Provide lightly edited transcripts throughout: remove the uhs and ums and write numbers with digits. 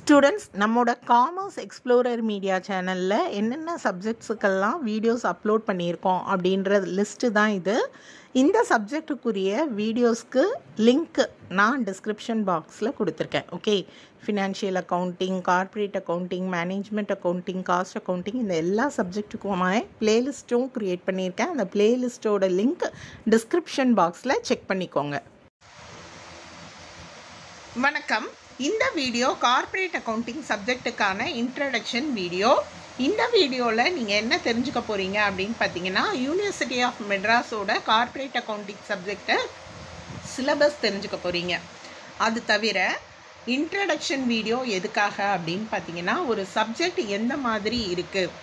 Students நம்மோட commerce explorer media சேனலில் என்னென்ன சப்ஜெக்ட்ஸுக்கெல்லாம் வீடியோஸ் அப்லோட் பண்ணியிருக்கோம் அப்படின்ற லிஸ்ட்டு தான் இது. இந்த சப்ஜெக்டுக்குரிய வீடியோஸ்க்கு லிங்க் நான் டிஸ்கிரிப்ஷன் பாக்ஸில் கொடுத்துருக்கேன். Okay, financial accounting, corporate accounting, management accounting, cost accounting, இந்த எல்லா சப்ஜெக்ட்டுக்குமாய் ப்ளேலிஸ்ட்டும் க்ரியேட் பண்ணியிருக்கேன். அந்த ப்ளேலிஸ்ட்டோட லிங்க் டிஸ்கிரிப்ஷன் பாக்ஸில் செக் பண்ணிக்கோங்க. வணக்கம். இந்த வீடியோ கார்ப்பரேட் அக்கௌண்டிங் சப்ஜெக்ட்டுக்கான இன்ட்ரடக்ஷன் வீடியோ. இந்த வீடியோவில் நீங்கள் என்ன தெரிஞ்சுக்க போகிறீங்க அப்படின்னு பார்த்தீங்கன்னா, யூனிவர்சிட்டி ஆஃப் மெட்ராஸோட கார்ப்பரேட் அக்கௌண்டிங் சப்ஜெக்டை சிலபஸ் தெரிஞ்சுக்க போகிறீங்க. அது தவிர இன்ட்ரடக்ஷன் வீடியோ எதுக்காக அப்படின்னு பார்த்தீங்கன்னா, ஒரு சப்ஜெக்ட் எந்த மாதிரி இருக்குது,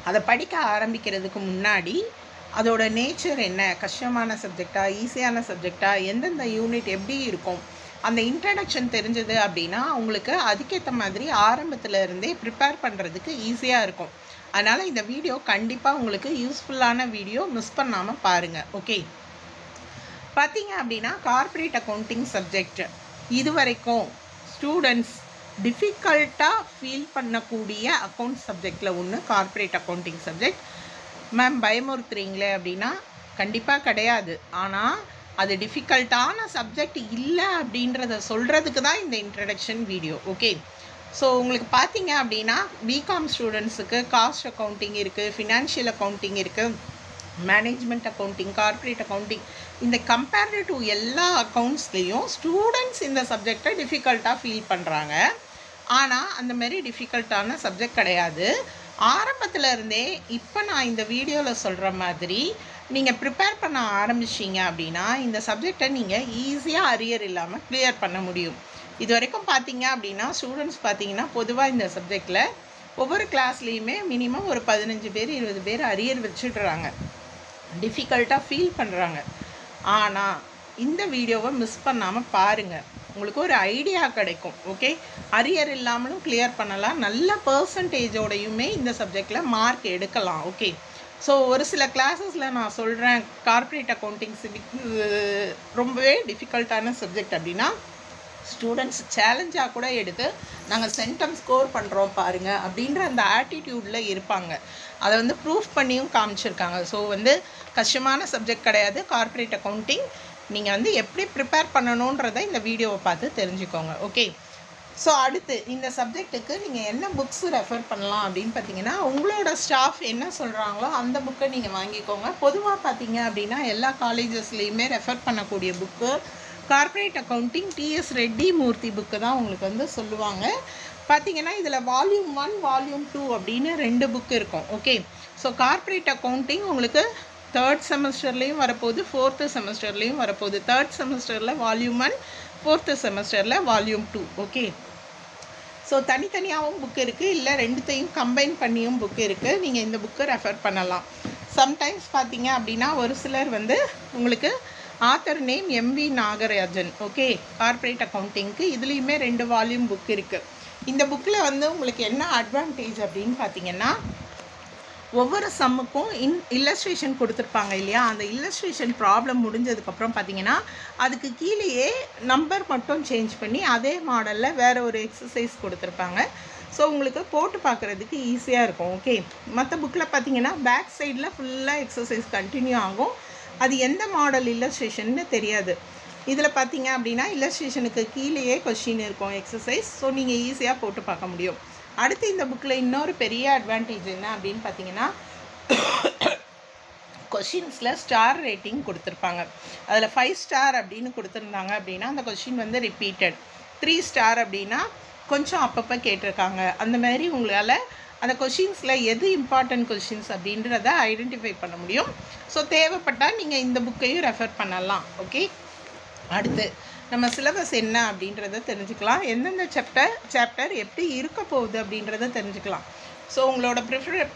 அதை படிக்க ஆரம்பிக்கிறதுக்கு முன்னாடி அதோட நேச்சர் என்ன, கஷ்டமான சப்ஜெக்டா ஈஸியான சப்ஜெக்டா, எந்தெந்த யூனிட் எப்படி இருக்கும், அந்த இன்ட்ரடக்ஷன் தெரிஞ்சது அப்படின்னா உங்களுக்கு அதுக்கேற்ற மாதிரி ஆரம்பத்தில் இருந்தே ப்ரிப்பேர் பண்ணுறதுக்கு ஈஸியாக இருக்கும். அதனால் இந்த வீடியோ கண்டிப்பாக உங்களுக்கு யூஸ்ஃபுல்லான வீடியோ, மிஸ் பண்ணாமல் பாருங்கள். ஓகே, பார்த்தீங்க அப்படின்னா கார்ப்பரேட் அக்கௌண்டிங் சப்ஜெக்ட் இது வரைக்கும் ஸ்டூடெண்ட்ஸ் டிஃபிகல்ட்டாக ஃபீல் பண்ணக்கூடிய அக்கௌண்ட் சப்ஜெக்டில் ஒன்று கார்ப்பரேட் அக்கௌண்டிங் சப்ஜெக்ட். மேம் பயமுறுத்துறீங்களே அப்படின்னா கண்டிப்பாக கிடையாது. ஆனால் அது டிஃபிகல்ட்டான சப்ஜெக்ட் இல்லை அப்படின்றத சொல்கிறதுக்கு தான் இந்த இன்ட்ரடக்ஷன் வீடியோ. ஓகே, ஸோ உங்களுக்கு பார்த்தீங்க அப்படின்னா பிகாம் ஸ்டூடெண்ட்ஸுக்கு காஸ்ட் அக்கௌண்டிங் இருக்குது, ஃபினான்ஷியல் அக்கௌண்டிங் இருக்குது, மேனேஜ்மெண்ட் அக்கௌண்டிங், கார்ப்பரேட் அக்கௌண்டிங், இந்த கம்பேர்டு டு எல்லா அக்கௌண்ட்ஸ்லேயும் ஸ்டூடெண்ட்ஸ் இந்த சப்ஜெக்டை டிஃபிகல்ட்டாக ஃபீல் பண்ணுறாங்க. ஆனால் அந்த மாதிரி டிஃபிகல்ட்டான சப்ஜெக்ட் கிடையாது. ஆரம்பத்தில் இருந்தே இப்போ நான் இந்த வீடியோவில் சொல்கிற மாதிரி நீங்கள் ப்ரிப்பேர் பண்ண ஆரம்பிச்சிங்க அப்படின்னா இந்த சப்ஜெக்டை நீங்கள் ஈஸியாக அரியர் இல்லாமல் கிளியர் பண்ண முடியும். இது வரைக்கும் பார்த்தீங்க அப்படின்னா ஸ்டூடெண்ட்ஸ் பார்த்தீங்கன்னா பொதுவாக இந்த சப்ஜெக்டில் ஒவ்வொரு கிளாஸ்லேயுமே மினிமம் ஒரு 15 பேர் 20 பேர் அரியர் வச்சுடுறாங்க, டிஃபிகல்ட்டாக ஃபீல் பண்ணுறாங்க. ஆனால் இந்த வீடியோவை மிஸ் பண்ணாமல் பாருங்கள், உங்களுக்கு ஒரு ஐடியா கிடைக்கும். ஓகே, அரியர் இல்லாமலும் கிளியர் பண்ணலாம், நல்ல பர்சன்டேஜோடையுமே இந்த சப்ஜெக்டில் மார்க் எடுக்கலாம். ஓகே, ஸோ ஒரு சில கிளாஸஸில் நான் சொல்கிறேன் கார்ப்பரேட் அக்கௌண்டிங் ரொம்பவே டிஃபிகல்ட்டான சப்ஜெக்ட் அப்படின்னா ஸ்டூடெண்ட்ஸ் சேலஞ்சாக கூட எடுத்து நாங்கள் சென்டம் ஸ்கோர் பண்ணுறோம் பாருங்கள் அப்படின்ற அந்த ஆட்டிடியூடில் இருப்பாங்க. அதை வந்து ப்ரூஃப் பண்ணியும் காமிச்சிருக்காங்க. ஸோ வந்து கஷ்டமான சப்ஜெக்ட் கிடையாது கார்ப்பரேட் அக்கௌண்டிங். நீங்கள் வந்து எப்படி ப்ரிப்பேர் பண்ணணுன்றதை இந்த வீடியோவை பார்த்து தெரிஞ்சுக்கோங்க. ஓகே, ஸோ அடுத்து இந்த சப்ஜெக்ட்டுக்கு நீங்கள் என்ன புக்ஸ் ரெஃபர் பண்ணலாம் அப்படின்னு பார்த்தீங்கன்னா, உங்களோட ஸ்டாஃப் என்ன சொல்கிறாங்களோ அந்த புக்கை நீங்கள் வாங்கிக்கோங்க. பொதுவாக பார்த்தீங்க அப்படின்னா எல்லா காலேஜஸ்லேயுமே ரெஃபர் பண்ணக்கூடிய book corporate accounting TS Reddy Murthy book தான் உங்களுக்கு வந்து சொல்லுவாங்க. பார்த்தீங்கன்னா இதில் வால்யூம் 1 வால்யூம் 2 அப்படின்னு 2 புக்கு இருக்கும். ஓகே, ஸோ கார்ப்பரேட் அக்கௌண்டிங் உங்களுக்கு 3rd செமஸ்டர்லேயும் வரப்போகுது, 4th செமஸ்டர்லேயும் வரப்போகுது. 3rd செமஸ்டரில் வால்யூம் 1, 4th செமஸ்டரில் வால்யூம் 2. ஓகே, ஸோ தனித்தனியாகவும் புக் இருக்குது, இல்லை ரெண்டுத்தையும் கம்பைன் பண்ணியும் புக்கு இருக்குது. நீங்கள் இந்த புக்கை ரெஃபர் பண்ணலாம். சம்டைம்ஸ் பார்த்தீங்க அப்படின்னா ஒரு சிலர் வந்து உங்களுக்கு author name MV Nagarajan. Okay, corporate அக்கௌண்டிங்க்கு இதுலேயுமே 2 வால்யூம் புக் இருக்குது. இந்த புக்கில் வந்து உங்களுக்கு என்ன அட்வான்டேஜ் அப்படின்னு பார்த்தீங்கன்னா, ஒவ்வொரு சம்முக்கும் இல்லஸ்ட்ரேஷன் கொடுத்துருப்பாங்க இல்லையா, அந்த இல்லஸ்ட்ரேஷன் ப்ராப்ளம் முடிஞ்சதுக்கப்புறம் பார்த்தீங்கன்னா அதுக்கு கீழேயே நம்பர் மட்டும் சேஞ்ச் பண்ணி அதே மாடலில் வேறு ஒரு எக்ஸசைஸ் கொடுத்துருப்பாங்க. ஸோ உங்களுக்கு போட்டு பார்க்குறதுக்கு ஈஸியாக இருக்கும். ஓகே, மற்ற புக்கில் பார்த்தீங்கன்னா பேக் சைடில் ஃபுல்லாக எக்ஸசைஸ் கண்டினியூ ஆகும், அது எந்த மாடல் இல்லஸ்ட்ரேஷன்னு தெரியாது. இதில் பார்த்தீங்க அப்படின்னா இல்லஸ்ட்ரேஷனுக்கு கீழேயே கொஷின் இருக்கும், எக்ஸசைஸ். ஸோ நீங்கள் ஈஸியாக போட்டு பார்க்க முடியும். அடுத்து இந்த புக்கில் இன்னொரு பெரிய அட்வான்டேஜ் என்ன அப்படின்னு பார்த்தீங்கன்னா, கொஷின்ஸில் ஸ்டார் ரேட்டிங் கொடுத்துருப்பாங்க. அதில் 5 ஸ்டார் அப்படின்னு கொடுத்துருந்தாங்க அப்படின்னா அந்த கொஷின் வந்து ரிப்பீட்டட், 3 ஸ்டார் அப்படின்னா கொஞ்சம் அப்பப்போ கேட்டிருக்காங்க. அந்த மாதிரி உங்களால் அந்த கொஷின்ஸில் எது இம்பார்ட்டன்ட் கொஷின்ஸ் அப்படின்றத ஐடென்டிஃபை பண்ண முடியும். ஸோ தேவைப்பட்டால் நீங்கள் இந்த புக்கையும் ரெஃபர் பண்ணலாம். ஓகே, அடுத்து நம்ம சிலபஸ் என்ன அப்படின்றத தெரிஞ்சுக்கலாம், எந்தெந்த சாப்டர் எப்படி இருக்க போகுது அப்படின்றத தெரிஞ்சுக்கலாம். ஸோ உங்களோட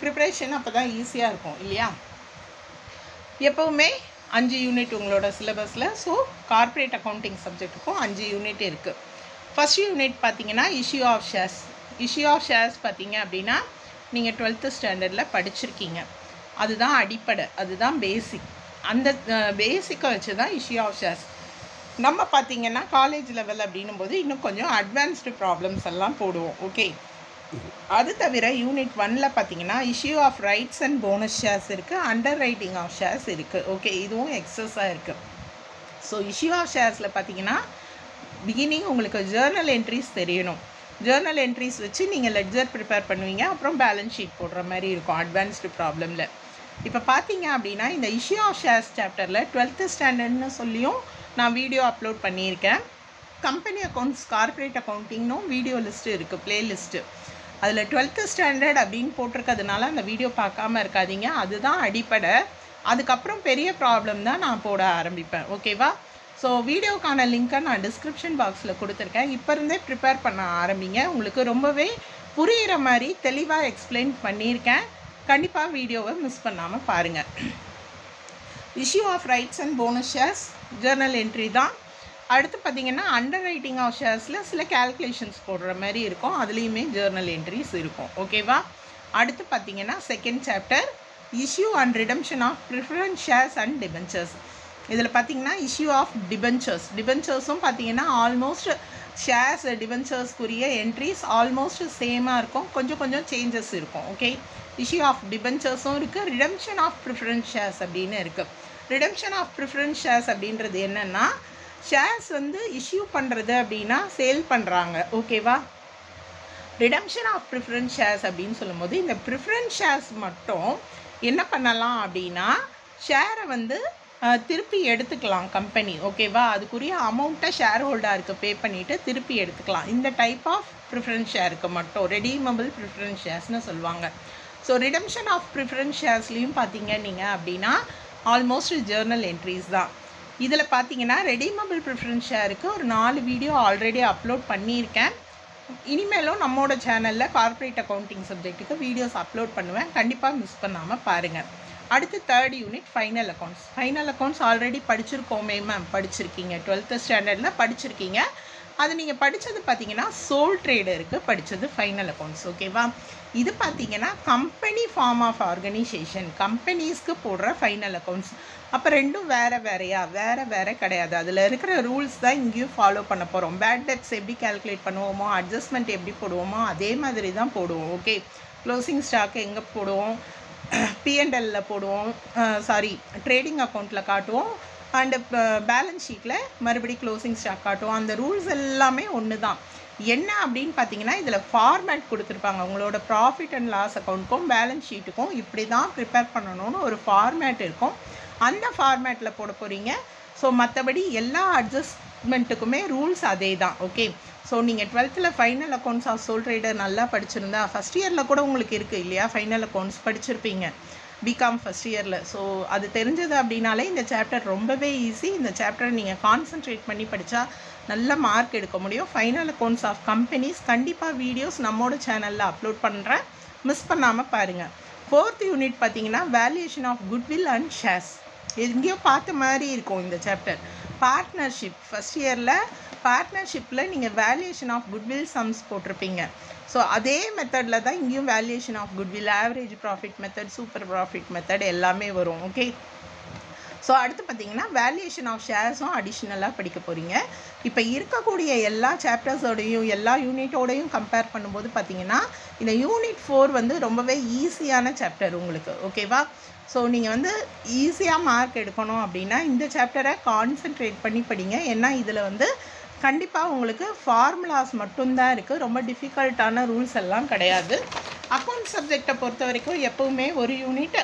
ப்ரிப்ரேஷன் அப்போ தான் ஈஸியாக இருக்கும் இல்லையா. எப்போவுமே 5 யூனிட் உங்களோட சிலபஸில். ஸோ கார்ப்பரேட் அக்கௌண்டிங் சப்ஜெக்ட்டுக்கும் 5 யூனிட் இருக்குது. ஃபஸ்ட் யூனிட் பார்த்தீங்கன்னா issue of shares. Issue of shares பார்த்தீங்க அப்படின்னா நீங்கள் 12th ஸ்டாண்டர்டில் படிச்சிருக்கீங்க, அதுதான் அடிப்படை, அதுதான் பேசிக். அந்த பேசிக்கை வச்சு தான் இஷ்யூ ஆஃப் ஷேர்ஸ். நம்ம பார்த்தீங்கன்னா காலேஜ் லெவல் அப்படின்னும் போது இன்னும் கொஞ்சம் அட்வான்ஸ்டு ப்ராப்ளம்ஸ் எல்லாம் போடுவோம். ஓகே, அது தவிர யூனிட் 1ல் பார்த்தீங்கன்னா issue of rights and bonus shares இருக்குது, அண்டர் ரைட்டிங் ஆஃப் ஷேர்ஸ் இருக்குது. ஓகே, இதுவும் எக்ஸஸாக இருக்குது. ஸோ இஷ்யூ ஆஃப் ஷேர்ஸில் பார்த்தீங்கன்னா பிகினிங் உங்களுக்கு ஜேர்னல் என்ட்ரிஸ் தெரியணும். ஜேர்னல் என்ட்ரிஸ் வச்சு நீங்கள் லெட்ஜர் ப்ரிப்பேர் பண்ணுவீங்க, அப்புறம் பேலன்ஸ் ஷீட் போடுற மாதிரி இருக்கும் அட்வான்ஸ்டு ப்ராப்ளமில். இப்போ பார்த்தீங்க அப்படின்னா இந்த இஷ்யூ ஆஃப் ஷேர்ஸ் சாப்டரில் 12th ஸ்டாண்டர்ட்னு சொல்லியும் நான் வீடியோ அப்லோட் பண்ணியிருக்கேன். கம்பெனி அக்கௌண்ட்ஸ், கார்ப்பரேட் அக்கௌண்டிங்னும் வீடியோ லிஸ்ட்டு இருக்குது, ப்ளேலிஸ்ட்டு. அதில் 12th ஸ்டாண்டர்ட் அப்படின்னு போட்டிருக்கிறதுனால அந்த வீடியோ பார்க்காம இருக்காதீங்க, அதுதான் அடிப்படை. அதுக்கப்புறம் பெரிய ப்ராப்ளம் தான் நான் போட ஆரம்பிப்பேன். ஓகேவா? ஸோ வீடியோக்கான லிங்க்கை நான் டிஸ்கிரிப்ஷன் பாக்ஸில் கொடுத்துருக்கேன். இப்போ இருந்தே ப்ரிப்பேர் பண்ண ஆரம்பிங்க. உங்களுக்கு ரொம்பவே புரிகிற மாதிரி தெளிவாக எக்ஸ்பிளைன் பண்ணியிருக்கேன். கண்டிப்பாக வீடியோவை மிஸ் பண்ணாமல் பாருங்கள். Issue of rights and bonus shares journal entry தான். அடுத்து பார்த்திங்கன்னா அண்டர் ரைட்டிங் ஆஃப் ஷேர்ஸில் சில கேல்குலேஷன்ஸ் போடுற மாதிரி இருக்கும், அதுலேயுமே ஜேர்னல் என்ட்ரிஸ் இருக்கும். ஓகேவா? அடுத்து பார்த்திங்கன்னா second chapter issue and redemption of preference shares and debentures. இதில் பார்த்திங்கன்னா இஷ்யூ ஆஃப் டிபென்ச்சர்ஸும் பார்த்திங்கன்னா ஆல்மோஸ்ட் ஷேர்ஸ் டிபென்ச்சர்ஸ்க்குரிய என்ட்ரிஸ் ஆல்மோஸ்ட் சேமாக இருக்கும், கொஞ்சம் கொஞ்சம் சேஞ்சஸ் இருக்கும். ஓகே, இஷ்யூ ஆஃப் டிபென்ச்சர்ஸும் இருக்குது, ரிடம்ஷன் ஆஃப் ப்ரிஃபரன்ஸ் ஷேர்ஸ் அப்படின்னு இருக்குது. ரிடம்ஷன் ஆஃப் ப்ரிஃபரன்ஸ் ஷேர்ஸ் அப்படின்றது என்னென்னா, ஷேர்ஸ் வந்து இஷ்யூ பண்ணுறது அப்படின்னா சேல் பண்ணுறாங்க. ஓகேவா? ரிடம்ஷன் ஆஃப் ப்ரிஃபரன்ஸ் ஷேர்ஸ் அப்படின்னு சொல்லும்போது இந்த ப்ரிஃபரன்ஸ் ஷேர்ஸ் மட்டும் என்ன பண்ணலாம் அப்படின்னா, ஷேரை வந்து திருப்பி எடுத்துக்கலாம் கம்பெனி. ஓகேவா? அதுக்குரிய அமௌண்ட்டை ஷேர் ஹோல்டருக்கு பே பண்ணிவிட்டு திருப்பி எடுத்துக்கலாம். இந்த டைப் ஆஃப் ப்ரிஃபரன்ஸ் ஷேருக்கு மட்டும் ரெடீமபிள் ப்ரிஃபரன்ஸ் ஷேர்ஸ்னு சொல்லுவாங்க. ஸோ ரிடம்ஷன் ஆஃப் ப்ரிஃபரன்ஸ் ஷேர்ஸ்லேயும் பார்த்தீங்க நீங்கள் அப்படின்னா ஆல்மோஸ்ட் ஜேர்னல் என்ட்ரிஸ் தான். இதில் பார்த்தீங்கன்னா ரெடீமபிள் ப்ரிஃபரன்ஸ் ஷேருக்கு ஒரு 4 வீடியோ ஆல்ரெடி அப்லோட் பண்ணியிருக்கேன். இனிமேலும் நம்மளோட சேனலில் கார்ப்பரேட் அக்கௌண்டிங் சப்ஜெக்ட்டுக்கு வீடியோஸ் அப்லோட் பண்ணுவேன், கண்டிப்பாக மிஸ் பண்ணாமல் பாருங்கள். அடுத்து 3rd unit final accounts. Final accounts already படிச்சிருக்கோமே மேம், படிச்சிருக்கீங்க, 12th ஸ்டாண்டர்டில் படிச்சிருக்கீங்க. அது நீங்கள் படித்தது பார்த்தீங்கன்னா சோல் ட்ரேடருக்கு படித்தது ஃபைனல் அக்கௌண்ட்ஸ். ஓகேவா? இது பார்த்தீங்கன்னா கம்பெனி ஃபார்ம் ஆஃப் ஆர்கனைசேஷன், கம்பெனிஸ்க்கு போடுற ஃபைனல் அக்கௌண்ட்ஸ். அப்போ ரெண்டும் வேறு கிடையாது. அதில் இருக்கிற ரூல்ஸ் தான் இங்கேயும் ஃபாலோ பண்ண போகிறோம். பேட் டெப்ஸ் எப்படி கால்குலேட் பண்ணுவோமோ, அட்ஜஸ்ட்மெண்ட் எப்படி போடுவோமோ அதே மாதிரி தான் போடுவோம். ஓகே, க்ளோசிங் ஸ்டாக்கு எங்கே போடுவோம், P&L போடுவோம், ட்ரேடிங் அக்கௌண்ட்டில் காட்டுவோம், அண்டு பேலன்ஸ் ஷீட்டில் மறுபடி க்ளோசிங் ஸ்டாக் காட்டுவோம். அந்த ரூல்ஸ் எல்லாமே ஒன்று தான். என்ன அப்படின்னு பார்த்தீங்கன்னா இதில் ஃபார்மேட் கொடுத்துருப்பாங்க. உங்களோட ப்ராஃபிட் அண்ட் லாஸ் அக்கௌண்ட்டுக்கும் பேலன்ஸ் ஷீட்டுக்கும் இப்படி தான் ப்ரிப்பேர் பண்ணணும்னு ஒரு ஃபார்மேட் இருக்கும். அந்த ஃபார்மேட்டில் போட போகிறீங்க. ஸோ மற்றபடி எல்லா அட்ஜஸ்ட்மெண்ட்டுக்குமே ரூல்ஸ் அதே தான். ஓகே, ஸோ நீங்கள் 12th final accounts of sole trader நல்லா படிச்சிருந்தா, ஃபஸ்ட் இயரில் கூட உங்களுக்கு இருக்குது இல்லையா, ஃபைனல் அக்கௌண்ட்ஸ் படிச்சிருப்பீங்க பிகாம் ஃபஸ்ட் இயரில். ஸோ அது தெரிஞ்சது அப்படின்னாலே இந்த சாப்டர் ரொம்பவே ஈஸி. இந்த சாப்டரை நீங்கள் கான்சன்ட்ரேட் பண்ணி படித்தா நல்ல மார்க் எடுக்க முடியும். ஃபைனல் அக்கௌண்ட்ஸ் ஆஃப் கம்பெனிஸ் கண்டிப்பாக வீடியோஸ் நம்மளோட சேனலில் அப்லோட் பண்ணுறேன், மிஸ் பண்ணாமல் பாருங்கள். 4th யூனிட் பார்த்தீங்கன்னா valuation of goodwill and shares. எங்கேயோ பார்த்த மாதிரி இருக்கும் இந்த சாப்டர். பார்ட்னர்ஷிப், ஃபஸ்ட் இயரில் பார்ட்னர்ஷிப்பில் நீங்கள் வேல்யூஷன் ஆஃப் குட்வில் சம்ஸ் போட்டிருப்பீங்க. ஸோ அதே மெத்தடில் தான் இங்கேயும் valuation of goodwill, average profit method, super profit method எல்லாமே வரும். ஓகே, ஸோ அடுத்து பார்த்தீங்கன்னா வேல்யூஷன் ஆஃப் ஷேர்ஸும் அடிஷ்னலாக படிக்க போகிறீங்க. இப்போ இருக்கக்கூடிய எல்லா சாப்டர்ஸோடையும் எல்லா யூனிட்டோடையும் கம்பேர் பண்ணும்போது பார்த்தீங்கன்னா இந்த யூனிட் 4 வந்து ரொம்பவே ஈஸியான சாப்டர் உங்களுக்கு. ஓகேவா? ஸோ நீங்கள் வந்து ஈஸியாக மார்க் எடுக்கணும் அப்படின்னா இந்த சாப்டரை கான்சென்ட்ரேட் பண்ணி படிங்க. ஏன்னா இதில் வந்து கண்டிப்பாக உங்களுக்கு ஃபார்முலாஸ் மட்டும்தான் இருக்குது, ரொம்ப டிஃபிகல்ட்டான ரூல்ஸ் எல்லாம் கிடையாது. அக்கௌண்ட் சப்ஜெக்டை பொறுத்த வரைக்கும் எப்போவுமே ஒரு யூனிட்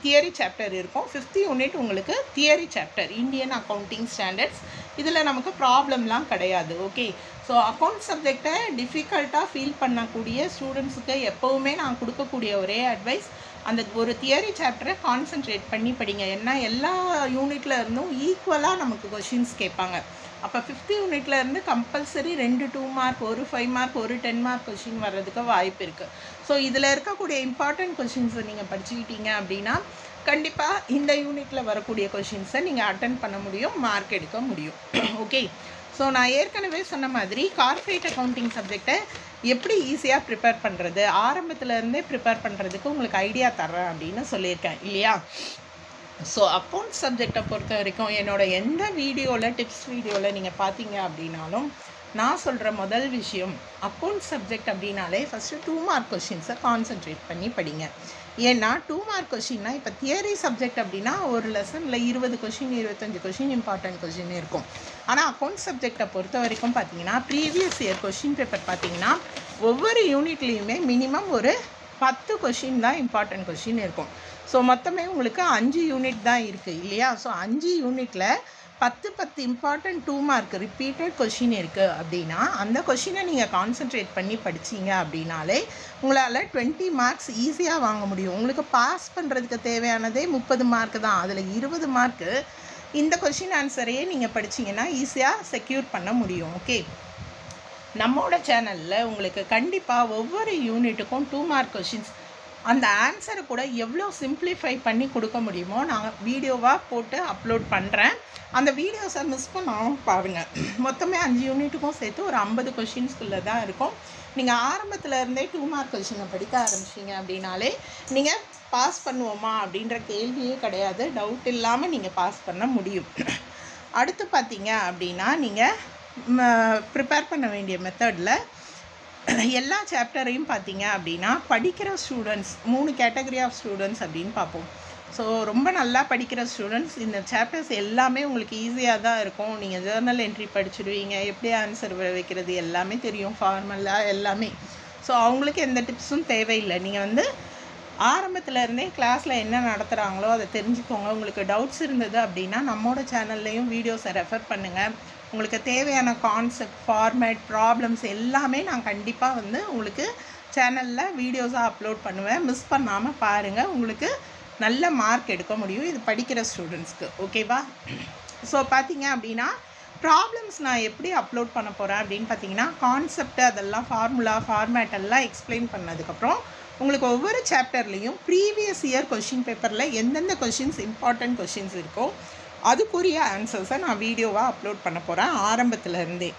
தியரி சாப்டர் இருக்கும். 5th யூனிட் உங்களுக்கு theory chapter, Indian accounting standards. இதில் நமக்கு ப்ராப்ளம்லாம் கிடையாது. ஓகே, ஸோ அக்கௌண்ட் சப்ஜெக்டை டிஃபிகல்ட்டாக ஃபீல் பண்ணக்கூடிய ஸ்டூடெண்ட்ஸுக்கு எப்போவுமே நான் கொடுக்கக்கூடிய ஒரே அட்வைஸ், அந்த ஒரு தியரி சாப்டரை கான்சென்ட்ரேட் பண்ணி படிங்க. ஏன்னா எல்லா யூனிட்டில் இருந்தும் ஈக்குவலாக நமக்கு கொஷின்ஸ் கேட்பாங்க. அப்போ 5th யூனிட்ல இருந்து கம்பல்சரி 2 2 மார்க், ஒரு 5 மார்க், ஒரு 10 மார்க் கொஷின் வர்றதுக்கு வாய்ப்பு இருக்குது. ஸோ இதில் இருக்கக்கூடிய இம்பார்ட்டன்ட் கொஷின்ஸை நீங்கள் படிச்சுக்கிட்டீங்க அப்படின்னா கண்டிப்பாக இந்த யூனிட்டில் வரக்கூடிய கொஷின்ஸை நீங்கள் அட்டென்ட் பண்ண முடியும், மார்க் எடுக்க முடியும். ஓகே, ஸோ நான் ஏற்கனவே சொன்ன மாதிரி கார்ப்பரேட் அக்கௌண்டிங் சப்ஜெக்டை எப்படி ஈஸியாக ப்ரிப்பேர் பண்ணுறது, ஆரம்பத்துலேருந்தே ப்ரிப்பேர் பண்ணுறதுக்கு உங்களுக்கு ஐடியா தர்றேன் அப்படின்னு சொல்லியிருக்கேன் இல்லையா. ஸோ அக்கௌண்ட் சப்ஜெக்டை பொறுத்த வரைக்கும் என்னோட எந்த வீடியோவில் டிப்ஸ் வீடியோவில் நீங்கள் பார்த்தீங்க அப்படின்னாலும் நான் சொல்கிற முதல் விஷயம், அக்கௌண்ட் சப்ஜெக்ட் அப்படின்னாலே ஃபஸ்ட்டு 2 மார்க் கொஷின்ஸை கான்சென்ட்ரேட் பண்ணி படிங்க. ஏன்னா 2 மார்க் கொஷின்னா இப்போ தியரி சப்ஜெக்ட் அப்படின்னா ஒரு லெசனில் 20 கொஷின் 25 கொஷின் இம்பார்ட்டன்ட் கொஷின் இருக்கும். ஆனால் அக்கௌண்ட் சப்ஜெக்டை பொறுத்த வரைக்கும் பார்த்தீங்கன்னா ப்ரீவியஸ் இயர் கொஷின் பேப்பர் பார்த்தீங்கன்னா ஒவ்வொரு யூனிட்லேயுமே மினிமம் ஒரு 10 கொஷின் தான் இம்பார்ட்டன்ட் கொஷின் இருக்கும். ஸோ மொத்தமே உங்களுக்கு 5 யூனிட் தான் இருக்குது இல்லையா? ஸோ 5 யூனிட்டில் 10 இம்பார்ட்டன்ட் 2 மார்க் ரிப்பீட்டட் கொஷின் இருக்குது அப்படின்னா அந்த கொஷினை நீங்கள் கான்சென்ட்ரேட் பண்ணி படிச்சிங்க அப்படின்னாலே உங்களால் 20 மார்க்ஸ் ஈஸியாக வாங்க முடியும். உங்களுக்கு பாஸ் பண்ணுறதுக்கு தேவையானதே 30 மார்க் தான். அதில் 20 மார்க்கு இந்த கொஷின் ஆன்சரையே நீங்கள் படிச்சிங்கன்னா ஈஸியாக செக்யூர் பண்ண முடியும். ஓகே, நம்மளோட சேனலில் உங்களுக்கு கண்டிப்பாக ஒவ்வொரு யூனிட்டுக்கும் 2 மார்க் கொஷின்ஸ் அந்த ஆன்சரை கூட எவ்வளோ சிம்பிளிஃபை பண்ணி கொடுக்க முடியுமோ நான் வீடியோவாக போட்டு அப்லோட் பண்ணுறேன். அந்த வீடியோஸை மிஸ் பண்ணாமல் பாருங்கள். மொத்தமே 5 யூனிட்டுக்கும் சேர்த்து ஒரு 50 கொஷின்ஸ்குள்ளே தான் இருக்கும். நீங்கள் ஆரம்பத்தில் இருந்தே 2 மார்க் கொஷினை படிக்க ஆரம்பிச்சிங்க அப்படின்னாலே நீங்கள் பாஸ் பண்ணுவோமா அப்படின்ற கேள்வியே கிடையாது. டவுட் இல்லாமல் நீங்கள் பாஸ் பண்ண முடியும். அடுத்து பார்த்தீங்க அப்படின்னா நீங்கள் ப்ரிப்பேர் பண்ண வேண்டிய மெத்தடில் எல்லா சாப்டரையும் பார்த்தீங்க அப்படின்னா படிக்கிற ஸ்டூடெண்ட்ஸ் 3 கேட்டகரி ஆஃப் ஸ்டூடெண்ட்ஸ் அப்படின்னு பார்ப்போம். ஸோ ரொம்ப நல்லா படிக்கிற ஸ்டூடெண்ட்ஸ் இந்த சாப்டர்ஸ் எல்லாமே உங்களுக்கு ஈஸியாக தான் இருக்கும். நீங்கள் ஜேர்னல் என்ட்ரி படிச்சுடுவீங்க, எப்படி ஆன்சர் வைக்கிறது எல்லாமே தெரியும், ஃபார்மலாக எல்லாமே. ஸோ அவங்களுக்கு எந்த டிப்ஸும் தேவையில்லை. நீங்கள் வந்து ஆரம்பத்தில் இருந்தே கிளாஸில் என்ன நடத்துகிறாங்களோ அதை தெரிஞ்சுக்கோங்க. உங்களுக்கு டவுட்ஸ் இருந்தது அப்படின்னா நம்மளோட சேனல்லையும் வீடியோஸை ரெஃபர் பண்ணுங்கள். உங்களுக்கு தேவையான கான்செப்ட், ஃபார்மேட், ப்ராப்ளம்ஸ் எல்லாமே நான் கண்டிப்பாக வந்து உங்களுக்கு சேனலில் வீடியோஸாக அப்லோட் பண்ணுவேன். மிஸ் பண்ணாமல் பாருங்கள். உங்களுக்கு நல்ல மார்க் எடுக்க முடியும் இது படிக்கிற ஸ்டூடெண்ட்ஸ்க்கு. ஓகேவா? ஸோ பார்த்தீங்க அப்படின்னா ப்ராப்ளம்ஸ் நான் எப்படி அப்லோட் பண்ண போகிறேன் அப்படின்னு பார்த்தீங்கன்னா கான்செப்ட் அதெல்லாம் ஃபார்முலா ஃபார்மேட் எல்லாம் எக்ஸ்பிளைன் பண்ணதுக்கப்புறம் உங்களுக்கு ஒவ்வொரு சாப்டர்லேயும் ப்ரீவியஸ் இயர் கொஷின் பேப்பரில் எந்தெந்த கொஷின்ஸ் இம்பார்ட்டன்ட் கொஷின்ஸ் இருக்கோ அதுக்குரிய ஆன்சர்ஸை நான் வீடியோவாக அப்லோட் பண்ண போகிறேன் ஆரம்பத்தில் இருந்தே.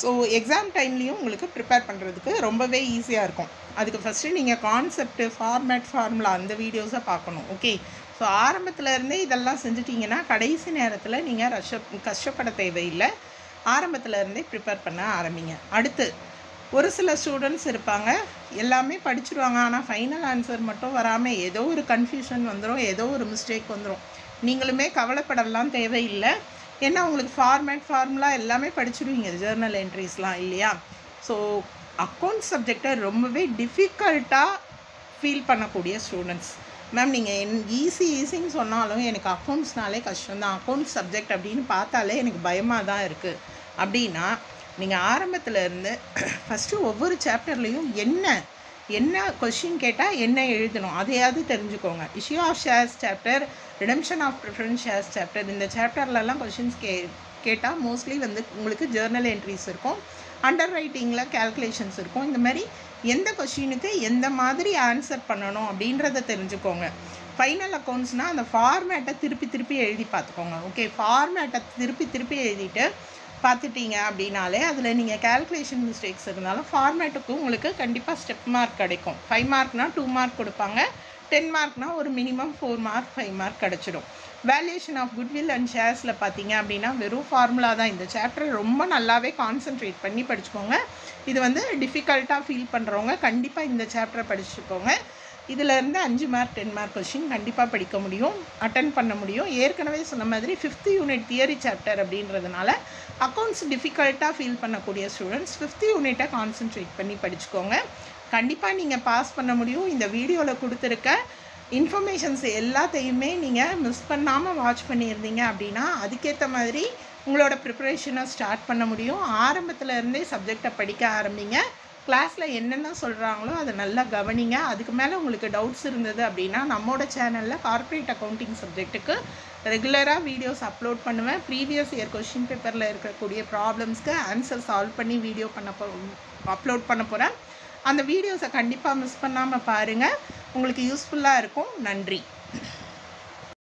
ஸோ எக்ஸாம் டைம்லேயும் உங்களுக்கு ப்ரிப்பேர் பண்ணுறதுக்கு ரொம்பவே ஈஸியாக இருக்கும். அதுக்கு ஃபஸ்ட்டு நீங்கள் கான்செப்ட்டு, ஃபார்மேட், ஃபார்முலா அந்த வீடியோஸை பார்க்கணும். ஓகே, ஸோ ஆரம்பத்தில் இருந்தே இதெல்லாம் செஞ்சுட்டிங்கன்னா கடைசி நேரத்தில் நீங்கள் கஷ்டப்பட தேவையில்லை. ஆரம்பத்தில் இருந்தே ப்ரிப்பேர் பண்ண ஆரம்பிங்க. அடுத்து ஒரு சில ஸ்டூடெண்ட்ஸ் இருப்பாங்க, எல்லாமே படிச்சுருவாங்க, ஆனால் ஃபைனல் ஆன்சர் மட்டும் வராமல் ஏதோ ஒரு கன்ஃபியூஷன் வந்துடும், ஏதோ ஒரு மிஸ்டேக் வந்துடும். நீங்களுமே கவலைப்படலாம் தேவையில்லை. ஏன்னா உங்களுக்கு ஃபார்மேட், ஃபார்முலா எல்லாமே படிச்சுடுவீங்க, ஜேர்னல் என்ட்ரிஸ்லாம் இல்லையா? ஸோ அக்கௌண்ட் சப்ஜெக்டை ரொம்பவே டிஃபிகல்ட்டாக ஃபீல் பண்ணக்கூடிய ஸ்டூடெண்ட்ஸ், மேம் நீங்கள் ஈஸின்னு சொன்னாலும் எனக்கு அக்கௌண்ட்ஸ்னாலே கஷ்டம்தான், அக்கௌண்ட் சப்ஜெக்ட் அப்படின்னு பார்த்தாலே எனக்கு பயமாக தான் இருக்குது அப்படின்னா நீங்கள் ஆரம்பத்தில் இருந்து ஃபஸ்ட்டு ஒவ்வொரு சாப்டர்லேயும் என்ன கொஷின் கேட்டால் என்ன எழுதணும் அதையாவது தெரிஞ்சுக்கோங்க. Issue of shares chapter, redemption of preference shares chapter, இந்த சாப்டர்லலாம் கொஷின்ஸ் கேட்டால் மோஸ்ட்லி வந்து உங்களுக்கு ஜேர்னல் என்ட்ரிஸ் இருக்கும், அண்டர் ரைட்டிங்கில் கேல்குலேஷன்ஸ் இருக்கும். இந்த மாதிரி எந்த கொஷினுக்கு எந்த மாதிரி ஆன்சர் பண்ணணும் அப்படின்றத தெரிஞ்சுக்கோங்க. ஃபைனல் அக்கௌண்ட்ஸ்னால் அந்த ஃபார்மேட்டை திருப்பி எழுதி பார்த்துக்கோங்க. ஓகே, ஃபார்மேட்டை திருப்பி எழுதிட்டு பார்த்துட்டீங்க அப்படின்னாலே அதில் நீங்கள் கேல்குலேஷன் மிஸ்டேக்ஸ் இருந்தாலும் ஃபார்மேட்டுக்கு உங்களுக்கு கண்டிப்பாக ஸ்டெப் மார்க் கிடைக்கும். 5 மார்க்னால் 2 மார்க் கொடுப்பாங்க, 10 மார்க்னால் ஒரு மினிமம் 4 மார்க் 5 மார்க் கிடச்சிடும். வேல்யூஷன் ஆஃப் குட்வில் அண்ட் ஷேர்ஸில் பார்த்தீங்க அப்படின்னா வெறும் ஃபார்முலா தான். இந்த சாப்டர் ரொம்ப நல்லாவே கான்சென்ட்ரேட் பண்ணி படிச்சுக்கோங்க. இது வந்து டிஃபிகல்ட்டாக ஃபீல் பண்ணுறவங்க கண்டிப்பாக இந்த சாப்டரை படிச்சுக்கோங்க. இதிலேருந்து 5 மார்க் 10 மார்க் கொஷின் கண்டிப்பாக படிக்க முடியும், அட்டன் பண்ண முடியும். ஏற்கனவே சொன்ன மாதிரி 5th யூனிட் தியரி சாப்டர் அப்படின்றதுனால அக்கௌண்ட்ஸ் டிஃபிகல்ட்டாக ஃபீல் பண்ணக்கூடிய ஸ்டூடெண்ட்ஸ் 5th யூனிட்டை கான்சென்ட்ரேட் பண்ணி படிச்சுக்கோங்க. கண்டிப்பாக நீங்கள் பாஸ் பண்ண முடியும். இந்த வீடியோவில் கொடுத்துருக்க இன்ஃபர்மேஷன்ஸ் எல்லாத்தையுமே நீங்கள் மிஸ் பண்ணாமல் வாட்ச் பண்ணியிருந்தீங்க அப்படின்னா அதுக்கேற்ற மாதிரி உங்களோட ப்ரிப்பரேஷனை ஸ்டார்ட் பண்ண முடியும். ஆரம்பத்தில் இருந்தே சப்ஜெக்டை படிக்க ஆரம்பிங்க. கிளாஸில் என்னென்ன சொல்கிறாங்களோ அதை நல்லா கவனிங்க. அதுக்கு மேலே உங்களுக்கு டவுட்ஸ் இருந்தது அப்படின்னா நம்மளோட சேனலில் கார்ப்பரேட் அக்கௌண்டிங் சப்ஜெக்ட்டுக்கு ரெகுலராக வீடியோஸ் அப்லோட் பண்ணுவேன். ப்ரீவியஸ் இயர் கொஷின் பேப்பரில் இருக்கக்கூடிய ப்ராப்ளம்ஸ்க்கு ஆன்சர் சால்வ் பண்ணி வீடியோ அப்லோட் பண்ண போகிறேன். அந்த வீடியோஸை கண்டிப்பாக மிஸ் பண்ணாமல் பாருங்கள், உங்களுக்கு யூஸ்ஃபுல்லாக இருக்கும். நன்றி.